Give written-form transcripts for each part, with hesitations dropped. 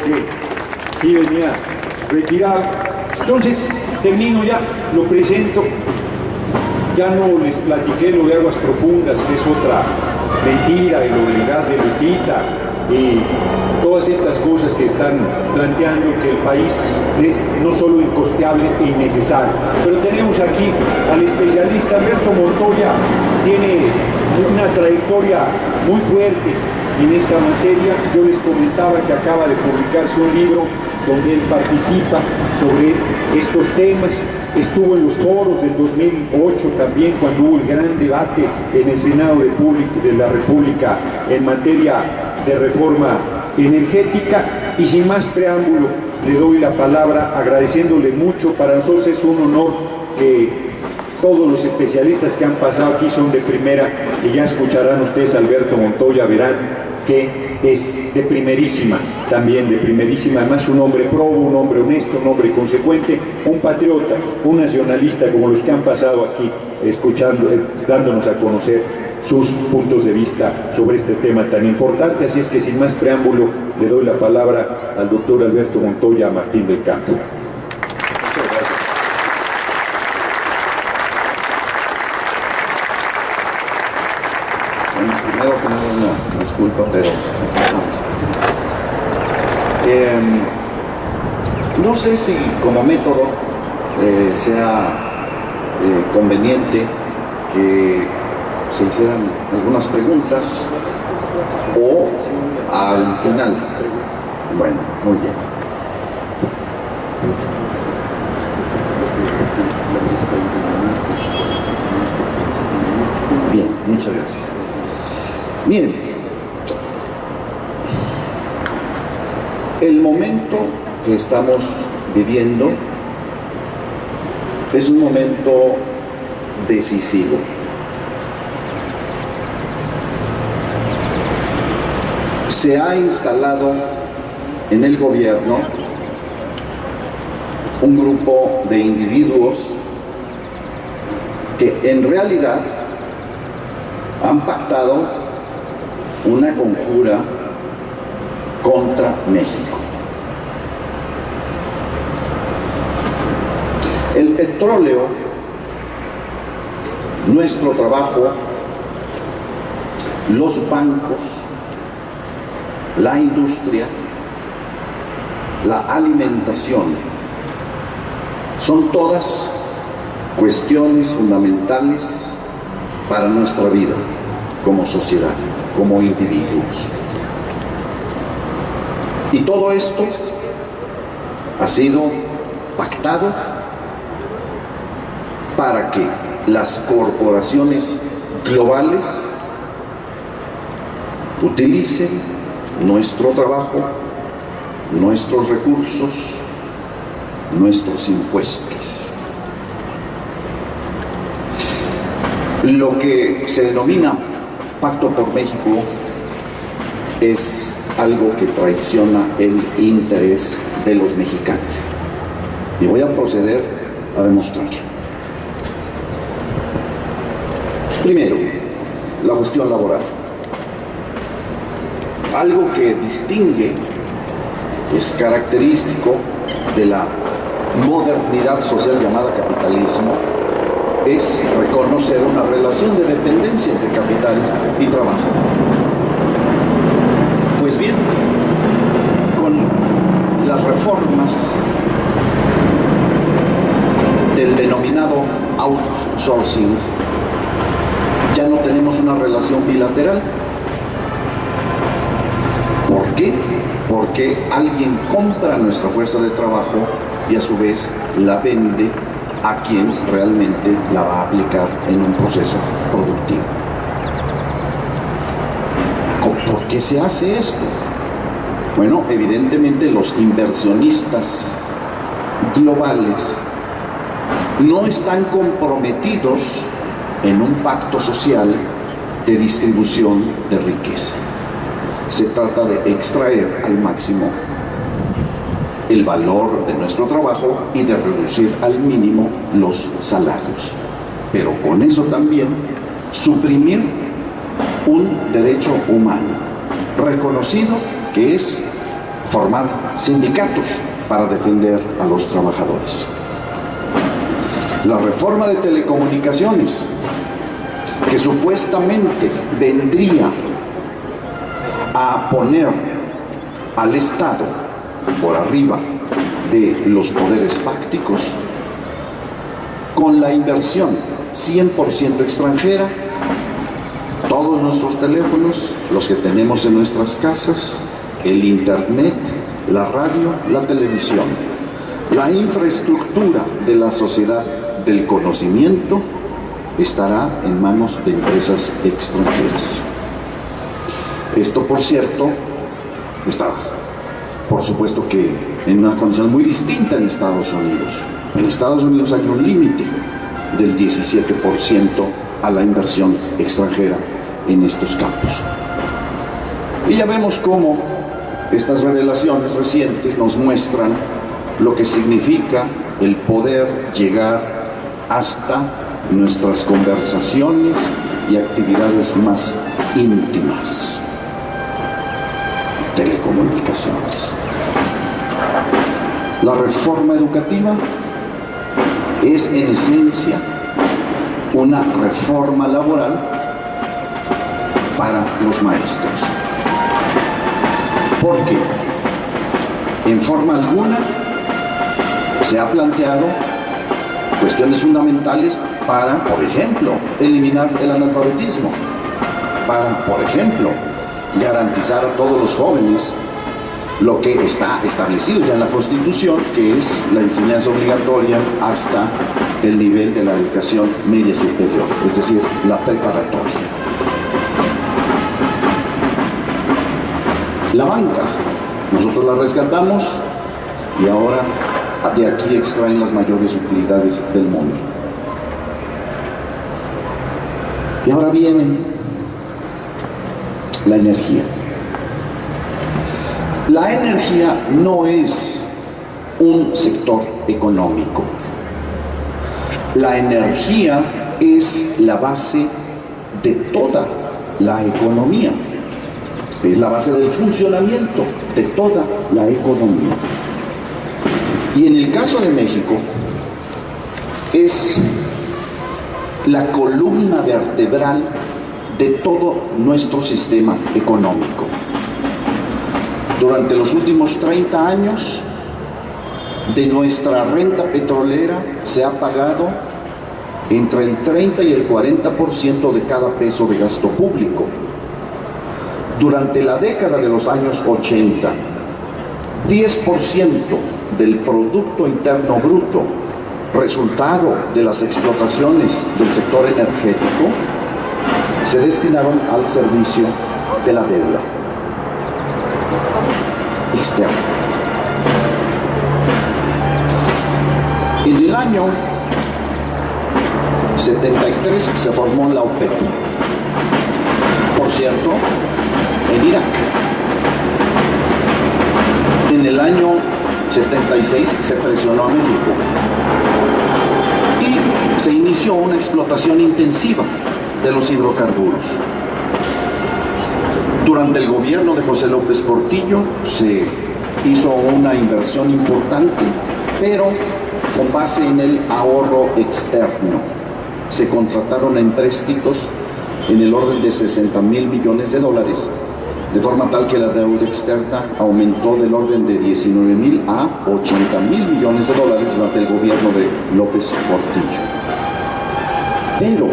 que sí venía retirado. Entonces, termino ya, lo presento. Ya no les platiqué lo de Aguas Profundas, que es otra mentira, y lo del gas de Lupita, y todas estas cosas que están planteando que el país es no solo incosteable e innecesario. Pero tenemos aquí al especialista Alberto Montoya, tiene una trayectoria muy fuerte en esta materia. Yo les comentaba que acaba de publicarse un libro donde él participa sobre estos temas. Estuvo en los foros del 2008 también, cuando hubo el gran debate en el Senado de la República en materia de reforma energética. Y sin más preámbulo, le doy la palabra agradeciéndole mucho. Para nosotros es un honor que todos los especialistas que han pasado aquí son de primera, y ya escucharán ustedes a Alberto Montoya, verán que es de primerísima, también de primerísima, además un hombre probo, un hombre honesto, un hombre consecuente, un patriota, un nacionalista como los que han pasado aquí escuchando, dándonos a conocer sus puntos de vista sobre este tema tan importante. Así es que sin más preámbulo le doy la palabra al doctor Alberto Montoya Martín del Campo. Muchas gracias. Bueno, primero que nada, una disculpa, pero estamos. No sé si como método sea conveniente que se hicieran algunas preguntas o al final. Bueno, muy bien. Bien, muchas gracias. Miren, el momento que estamos viviendo es un momento decisivo. Se ha instalado en el gobierno un grupo de individuos que en realidad han pactado una conjura contra México. El petróleo, nuestro trabajo, los bancos, la industria, la alimentación, son todas cuestiones fundamentales para nuestra vida como sociedad, como individuos. Y todo esto ha sido pactado para que las corporaciones globales utilicen nuestro trabajo, nuestros recursos, nuestros impuestos. Lo que se denomina Pacto por México es algo que traiciona el interés de los mexicanos. Y voy a proceder a demostrarlo. Primero, la cuestión laboral. Algo que distingue, es característico de la modernidad social llamada capitalismo, es reconocer una relación de dependencia entre capital y trabajo. Pues bien, con las reformas del denominado outsourcing, ya no tenemos una relación bilateral. ¿Por qué? Porque alguien compra nuestra fuerza de trabajo y a su vez la vende a quien realmente la va a aplicar en un proceso productivo. ¿Por qué se hace esto? Bueno, evidentemente los inversionistas globales no están comprometidos en un pacto social de distribución de riqueza. Se trata de extraer al máximo el valor de nuestro trabajo y de reducir al mínimo los salarios. Pero con eso también suprimir un derecho humano reconocido, que es formar sindicatos para defender a los trabajadores. La reforma de telecomunicaciones, que supuestamente vendría a poner al Estado por arriba de los poderes fácticos, con la inversión 100% extranjera, todos nuestros teléfonos, los que tenemos en nuestras casas, el internet, la radio, la televisión, la infraestructura de la sociedad del conocimiento estará en manos de empresas extranjeras. Esto, por cierto, está, por supuesto que en una condición muy distinta en Estados Unidos. En Estados Unidos hay un límite del 17% a la inversión extranjera en estos campos. Y ya vemos cómo estas revelaciones recientes nos muestran lo que significa el poder llegar hasta nuestras conversaciones y actividades más íntimas. Telecomunicaciones. La reforma educativa es en esencia una reforma laboral para los maestros. Porque en forma alguna se ha planteado cuestiones fundamentales para, por ejemplo, eliminar el analfabetismo, para, por ejemplo, garantizar a todos los jóvenes lo que está establecido ya en la Constitución, que es la enseñanza obligatoria hasta el nivel de la educación media superior, es decir, la preparatoria. La banca, nosotros la rescatamos y ahora de aquí extraen las mayores utilidades del mundo. Y ahora viene la energía. La energía no es un sector económico. La energía es la base de toda la economía. Es la base del funcionamiento de toda la economía. Y en el caso de México, es la columna vertebral de todo nuestro sistema económico. Durante los últimos 30 años, de nuestra renta petrolera se ha pagado entre el 30 y el 40% de cada peso de gasto público. Durante la década de los años 80, 10% del Producto Interno Bruto, resultado de las explotaciones del sector energético, se destinaron al servicio de la deuda externa. En el año 73 se formó la OPEP, por cierto, en Irak. En el año 76 se presionó a México y se inició una explotación intensiva de los hidrocarburos. Durante el gobierno de José López Portillo se hizo una inversión importante, pero con base en el ahorro externo. Se contrataron empréstitos en el orden de 60,000 millones de dólares, de forma tal que la deuda externa aumentó del orden de 19,000 a 80,000 millones de dólares durante el gobierno de López Portillo. Pero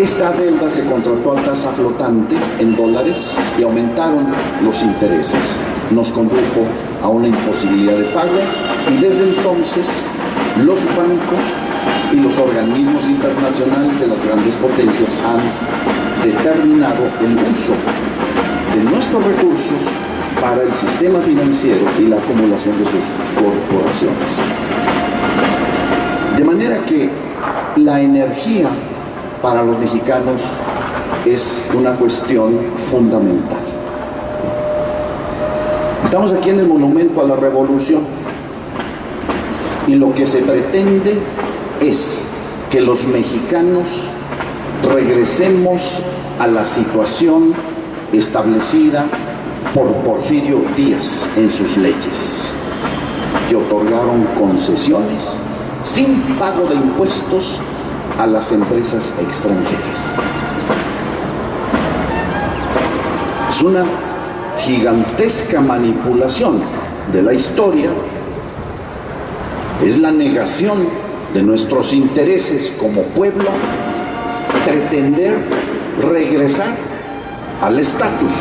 esta deuda se contrató a tasa flotante en dólares y aumentaron los intereses. Nos condujo a una imposibilidad de pago y desde entonces los bancos y los organismos internacionales de las grandes potencias han determinado el uso de nuestros recursos para el sistema financiero y la acumulación de sus corporaciones. De manera que la energía para los mexicanos es una cuestión fundamental. Estamos aquí en el Monumento a la Revolución y lo que se pretende es que los mexicanos regresemos a la situación establecida por Porfirio Díaz en sus leyes, que otorgaron concesiones sin pago de impuestos a las empresas extranjeras. Es una gigantesca manipulación de la historia, es la negación de nuestros intereses como pueblo, pretender regresar al estatus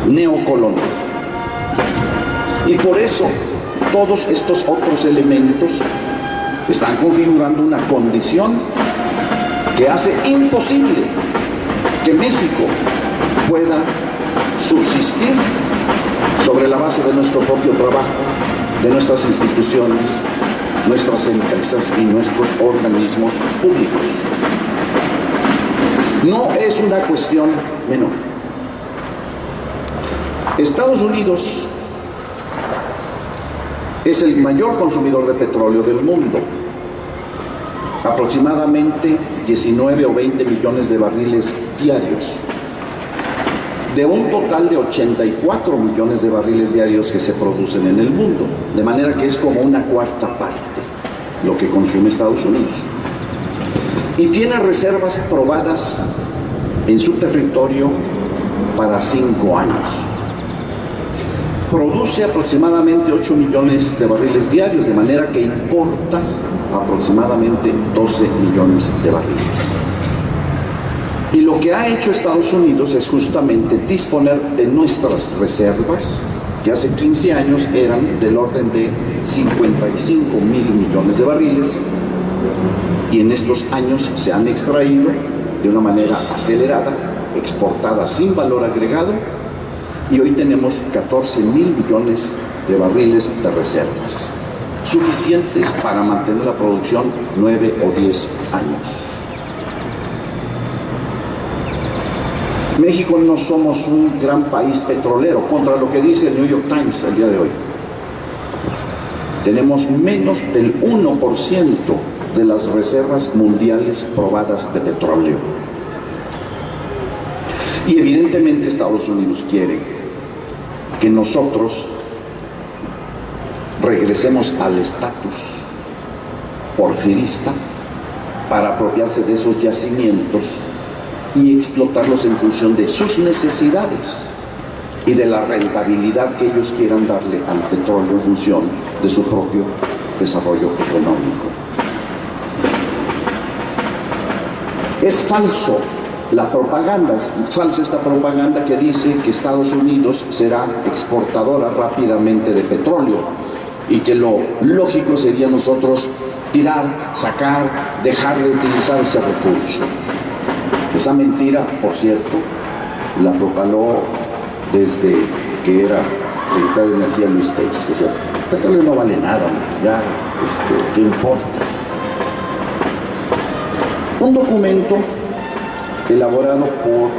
neocolonial. Y por eso todos estos otros elementos están configurando una condición que hace imposible que México pueda subsistir sobre la base de nuestro propio trabajo, de nuestras instituciones, nuestras empresas y nuestros organismos públicos. No es una cuestión menor. Estados Unidos es el mayor consumidor de petróleo del mundo. Aproximadamente 19 o 20 millones de barriles diarios, de un total de 84 millones de barriles diarios que se producen en el mundo, de manera que es como una cuarta parte lo que consume Estados Unidos. Y tiene reservas probadas en su territorio para 5 años. Produce aproximadamente 8 millones de barriles diarios, de manera que importa aproximadamente 12 millones de barriles. Y lo que ha hecho Estados Unidos es justamente disponer de nuestras reservas, que hace 15 años eran del orden de 55 mil millones de barriles, y en estos años se han extraído de una manera acelerada, exportada sin valor agregado, y hoy tenemos 14 mil millones de barriles de reservas, suficientes para mantener la producción 9 o 10 años. México no somos un gran país petrolero, contra lo que dice el New York Times el día de hoy. Tenemos menos del 1% de las reservas mundiales probadas de petróleo. Y evidentemente Estados Unidos quiere que nosotros regresemos al estatus porfirista para apropiarse de esos yacimientos y explotarlos en función de sus necesidades y de la rentabilidad que ellos quieran darle al petróleo en función de su propio desarrollo económico. Es falso la propaganda, es falsa esta propaganda que dice que Estados Unidos será exportadora rápidamente de petróleo y que lo lógico sería nosotros tirar, sacar, dejar de utilizar ese recurso. Esa mentira, por cierto, la propaló desde que era secretario de Energía Luis Telles. Decía, el petróleo no vale nada, ya, ¿qué importa? Un documento elaborado por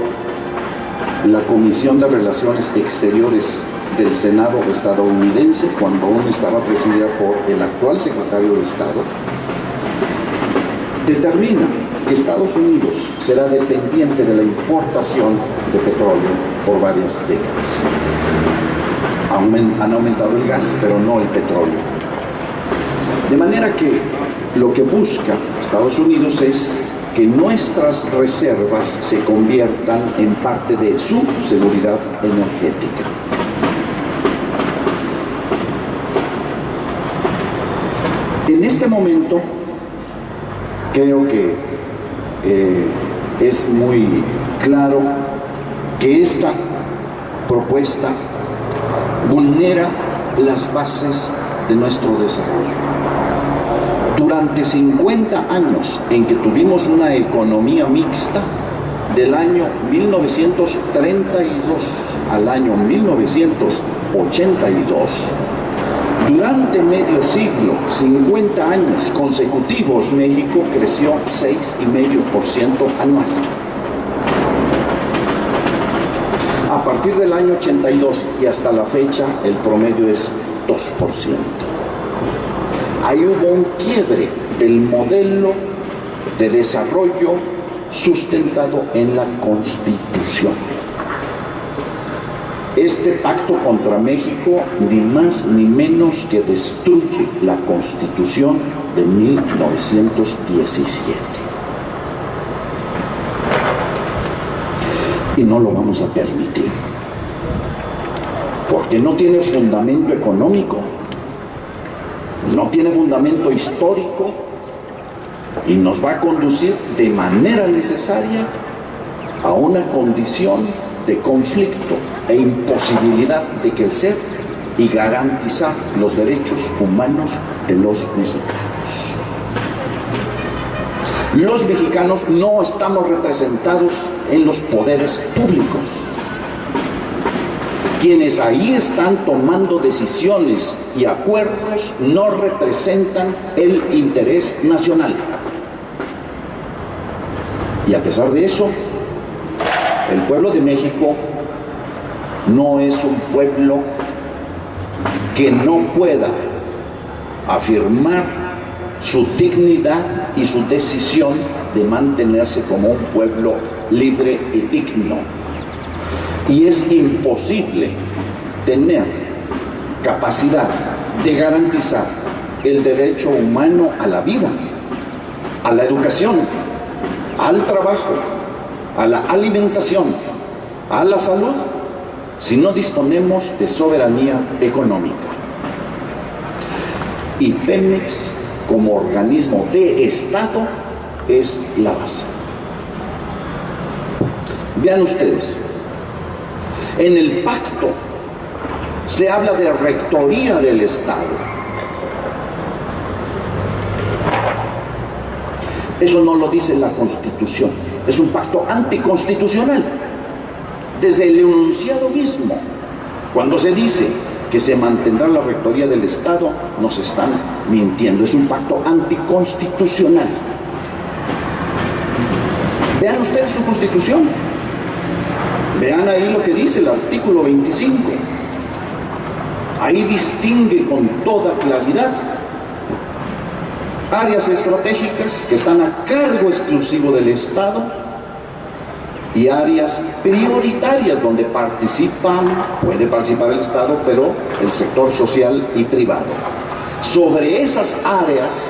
la Comisión de Relaciones Exteriores del Senado estadounidense, cuando aún estaba presidida por el actual secretario de Estado, determina que Estados Unidos será dependiente de la importación de petróleo por varias décadas. Han aumentado el gas, pero no el petróleo. De manera que lo que busca Estados Unidos es que nuestras reservas se conviertan en parte de su seguridad energética. En este momento, creo que es muy claro que esta propuesta vulnera las bases de nuestro desarrollo. Durante 50 años en que tuvimos una economía mixta, del año 1932 al año 1982, durante medio siglo, 50 años consecutivos, México creció 6,5% anual. A partir del año 82 y hasta la fecha, el promedio es 2%. Ahí hubo un quiebre del modelo de desarrollo sustentado en la Constitución. Este pacto contra México ni más ni menos que destruye la Constitución de 1917. Y no lo vamos a permitir, porque no tiene fundamento económico, no tiene fundamento histórico y nos va a conducir de manera necesaria a una condición de conflicto e imposibilidad de crecer y garantizar los derechos humanos de los mexicanos. Los mexicanos no estamos representados en los poderes públicos. Quienes ahí están tomando decisiones y acuerdos no representan el interés nacional. Y a pesar de eso, el pueblo de México no es un pueblo que no pueda afirmar su dignidad y su decisión de mantenerse como un pueblo libre y digno. Y es imposible tener capacidad de garantizar el derecho humano a la vida, a la educación, al trabajo, a la alimentación, a la salud, si no disponemos de soberanía económica. Y Pemex, como organismo de Estado, es la base. Vean ustedes, en el pacto se habla de rectoría del Estado. Eso no lo dice la Constitución. Es un pacto anticonstitucional. Desde el enunciado mismo, cuando se dice que se mantendrá la rectoría del Estado, nos están mintiendo. Es un pacto anticonstitucional. Vean ustedes su Constitución. Vean ahí lo que dice el artículo 25. Ahí distingue con toda claridad áreas estratégicas que están a cargo exclusivo del Estado y áreas prioritarias donde puede participar el Estado, pero el sector social y privado. Sobre esas áreas,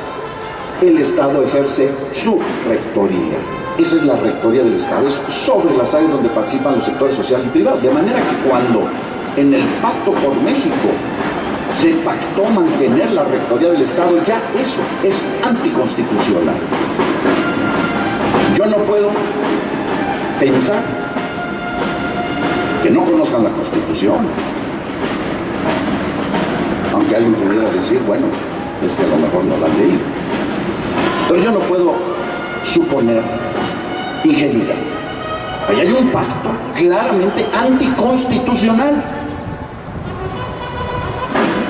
el Estado ejerce su rectoría. Esa es la rectoría del Estado, es sobre las áreas donde participan los sectores social y privado. De manera que cuando en el Pacto por México se pactó mantener la rectoría del Estado, ya eso es anticonstitucional. Yo no puedo pensar que no conozcan la Constitución, aunque alguien pudiera decir, bueno, es que a lo mejor no la han leído, pero yo no puedo suponer ingenuidad. Ahí hay un pacto claramente anticonstitucional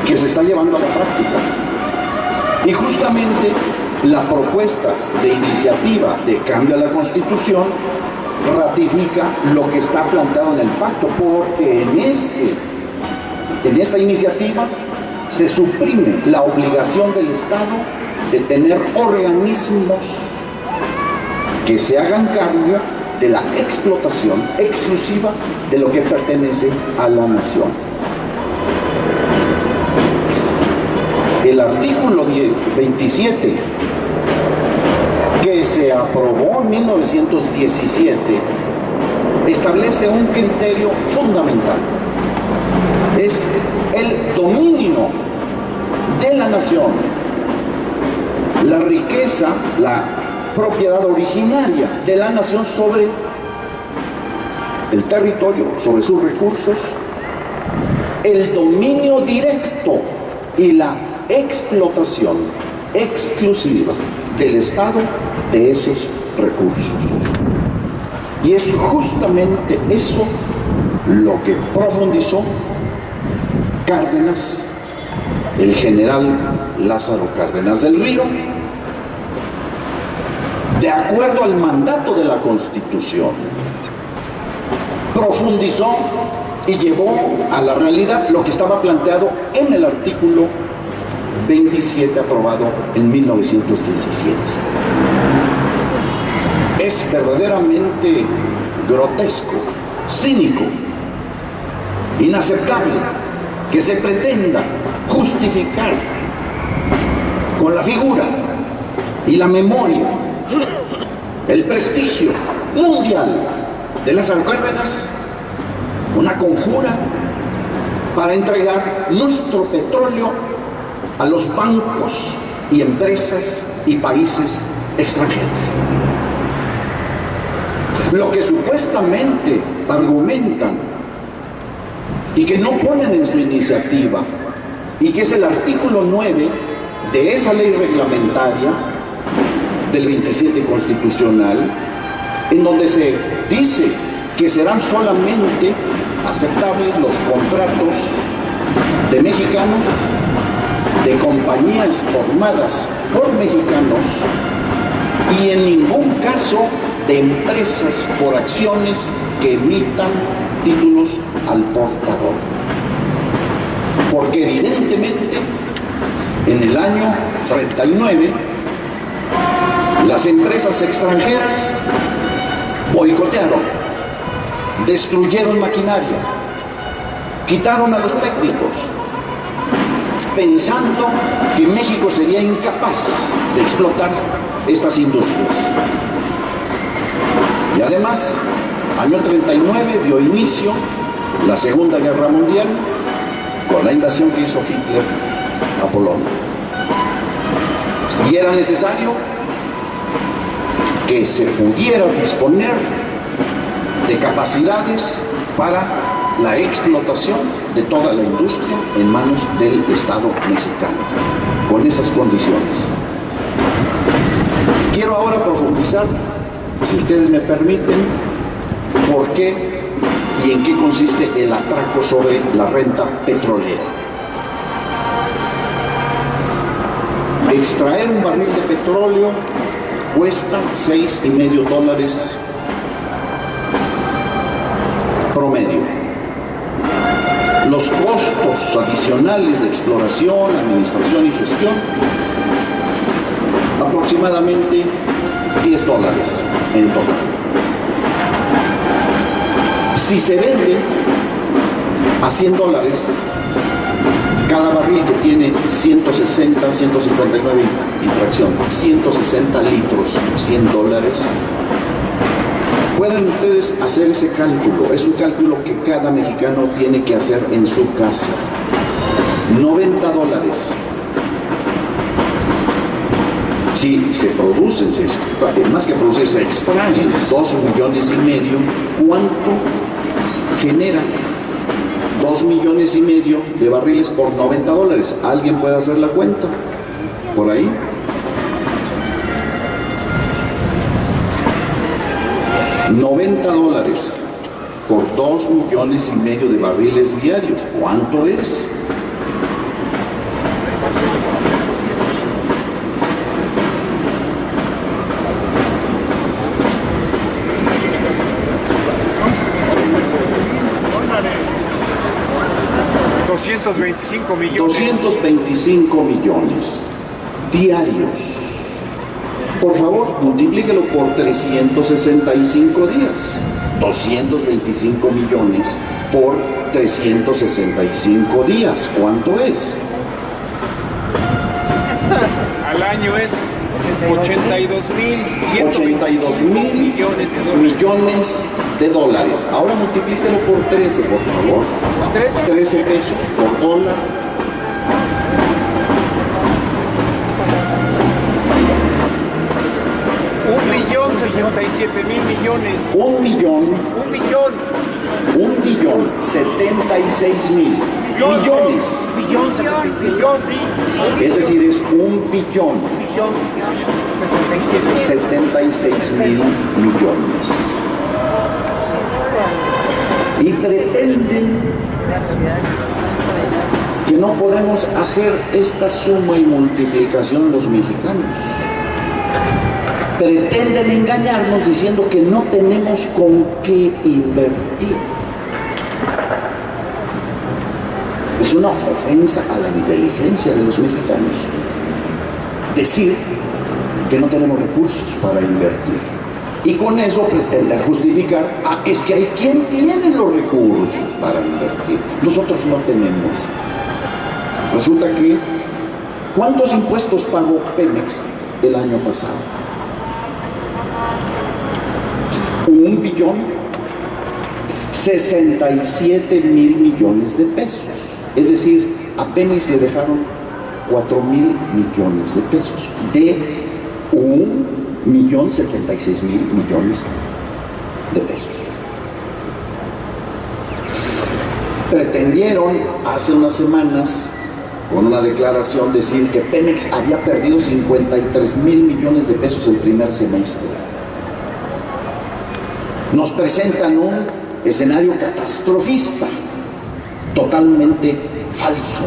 que se está llevando a la práctica. Y justamente la propuesta de iniciativa de cambio a la Constitución ratifica lo que está planteado en el pacto, porque en esta iniciativa se suprime la obligación del Estado de tener organismos que se hagan cargo de la explotación exclusiva de lo que pertenece a la nación. El artículo 27, que se aprobó en 1917, establece un criterio fundamental. Es el dominio de la nación, la riqueza, la propiedad originaria de la nación sobre el territorio, sobre sus recursos, el dominio directo y la explotación exclusiva del Estado de esos recursos. Y es justamente eso lo que profundizó Cárdenas, el general Lázaro Cárdenas del Río, de acuerdo al mandato de la Constitución. Profundizó y llevó a la realidad lo que estaba planteado en el artículo 27 aprobado en 1917. Es verdaderamente grotesco, cínico inaceptable que se pretenda justificar con la figura y la memoria, el prestigio mundial de las Cárdenas, una conjura para entregar nuestro petróleo a los bancos y empresas y países extranjeros. Lo que supuestamente argumentan y que no ponen en su iniciativa, y que es el artículo 9 de esa ley reglamentaria del 27 constitucional, en donde se dice que serán solamente aceptables los contratos de mexicanos, de compañías formadas por mexicanos, y en ningún caso de empresas por acciones que emitan títulos al portador. Porque evidentemente en el año 39 las empresas extranjeras boicotearon, destruyeron maquinaria, quitaron a los técnicos, pensando que México sería incapaz de explotar estas industrias. Y además, año 39 dio inicio la Segunda Guerra Mundial con la invasión que hizo Hitler a Polonia. Y era necesario que se pudiera disponer de capacidades para la explotación de toda la industria en manos del Estado mexicano, con esas condiciones. Quiero ahora profundizar, si ustedes me permiten, por qué y en qué consiste el atraco sobre la renta petrolera. Extraer un barril de petróleo cuesta $6.50 promedio. Los costos adicionales de exploración, administración y gestión, aproximadamente $10 en total. Si se vende a $100, cada barril que tiene 160, 159 y fracción, 160 litros, $100, pueden ustedes hacer ese cálculo. Es un cálculo que cada mexicano tiene que hacer en su casa. $90. Si se producen, más que producir, se extraen 2,5 millones, ¿cuánto genera 2,5 millones de barriles por $90? ¿Alguien puede hacer la cuenta? ¿Por ahí? $90 por 2,5 millones de barriles diarios. ¿Cuánto es? $225 millones. 225 millones diarios. Por favor, multiplíquelo por 365 días. 225 millones por 365 días. ¿Cuánto es? Al año es 82 mil millones de dólares. Ahora multiplíquelo por 13, por favor. 13 pesos por dólar. $1.067.000 millones. 1.076.000 millones. Es decir, es 1.076.000 millones. Y pretenden que no podemos hacer esta suma y multiplicación los mexicanos. Pretenden engañarnos diciendo que no tenemos con qué invertir. Es una ofensa a la inteligencia de los mexicanos decir que no tenemos recursos para invertir. Y con eso pretender justificar, es que hay quien tiene los recursos para invertir. Nosotros no tenemos. Resulta que, ¿cuántos impuestos pagó Pemex el año pasado? 1.067.000 millones de pesos. Es decir, a Pemex le dejaron 4.000 millones de pesos de 1.076.000 millones de pesos. Pretendieron hace unas semanas, con una declaración, decir que Pemex había perdido 53.000 millones de pesos el primer semestre. Nos presentan un escenario catastrofista, totalmente falso.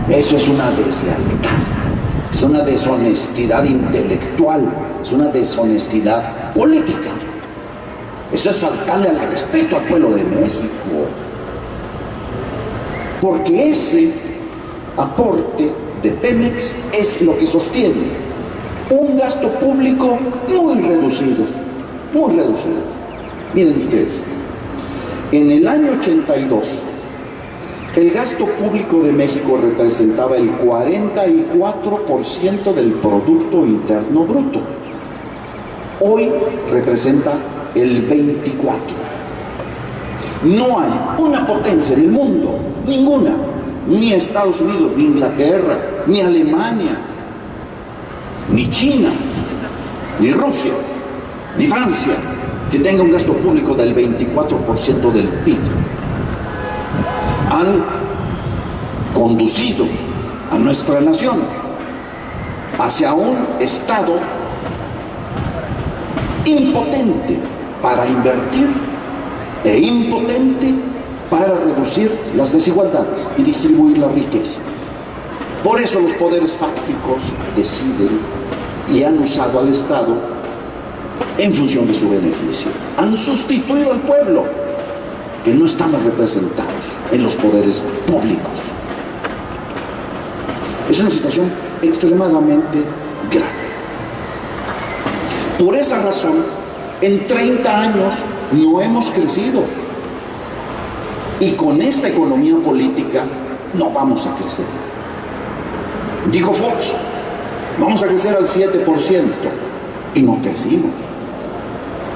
Eso es una deslealtad, es una deshonestidad intelectual, es una deshonestidad política. Eso es faltarle al respeto al pueblo de México. Porque ese aporte de Pemex es lo que sostiene un gasto público muy reducido, muy reducido. Miren ustedes, en el año 82, el gasto público de México representaba el 44% del Producto Interno Bruto. Hoy representa el 24%. No hay una potencia en el mundo, ninguna, ni Estados Unidos, ni Inglaterra, ni Alemania, ni China, ni Rusia, ni Francia, que tenga un gasto público del 24% del PIB. Han conducido a nuestra nación hacia un estado impotente para invertir e impotente para reducir las desigualdades y distribuir la riqueza. Por eso los poderes fácticos deciden y han usado al Estado en función de su beneficio. Han sustituido al pueblo, que no estamos representados en los poderes públicos. Es una situación extremadamente grave. Por esa razón, en 30 años no hemos crecido. Y con esta economía política no vamos a crecer. Dijo Fox, vamos a crecer al 7%, y no crecimos.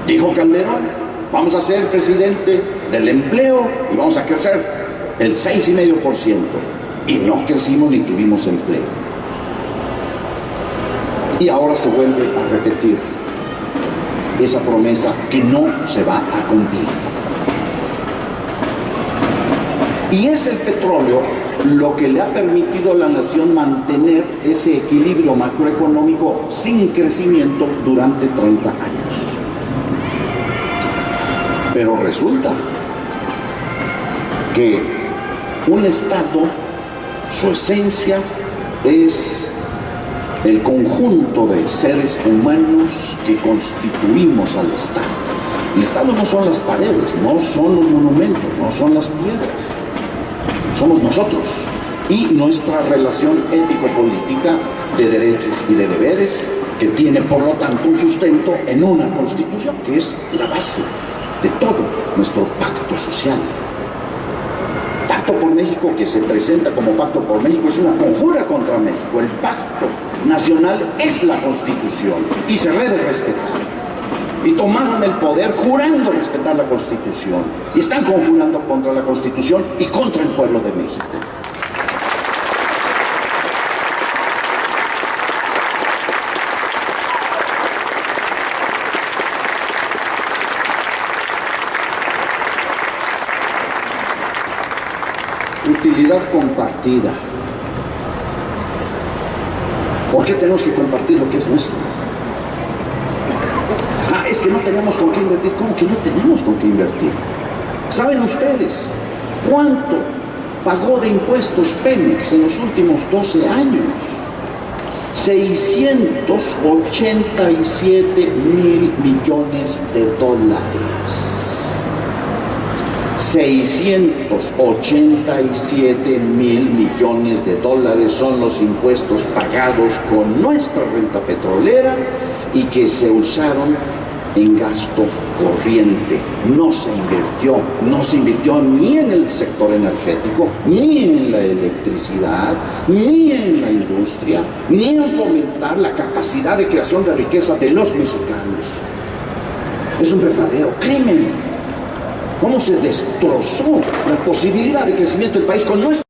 Dijo Calderón, vamos a ser presidente del empleo y vamos a crecer el 6,5%, y no crecimos ni tuvimos empleo. Y ahora se vuelve a repetir esa promesa que no se va a cumplir. Y es el petróleo lo que le ha permitido a la nación mantener ese equilibrio macroeconómico sin crecimiento durante 30 años. Pero resulta que un Estado, su esencia es el conjunto de seres humanos que constituimos al Estado. El Estado no son las paredes, no son los monumentos, no son las piedras. Somos nosotros y nuestra relación ético-política de derechos y de deberes, que tiene por lo tanto un sustento en una Constitución, que es la base de todo nuestro pacto social. Pacto por México, que se presenta como Pacto por México, es una conjura contra México. El pacto nacional es la Constitución y se debe respetar. Y tomaron el poder jurando respetar la Constitución, y están conjurando contra la Constitución y contra el pueblo de México. Utilidad compartida. ¿Por qué tenemos que compartir lo que es nuestro? Es que no tenemos con qué invertir. ¿Cómo que no tenemos con qué invertir? ¿Saben ustedes cuánto pagó de impuestos Pemex en los últimos 12 años? 687,000 millones de dólares. 687,000 millones de dólares son los impuestos pagados con nuestra renta petrolera y que se usaron en gasto corriente. No se invirtió ni en el sector energético, ni en la electricidad, ni en la industria, ni en fomentar la capacidad de creación de riqueza de los mexicanos. Es un verdadero crimen. ¿Cómo se destrozó la posibilidad de crecimiento del país con nuestro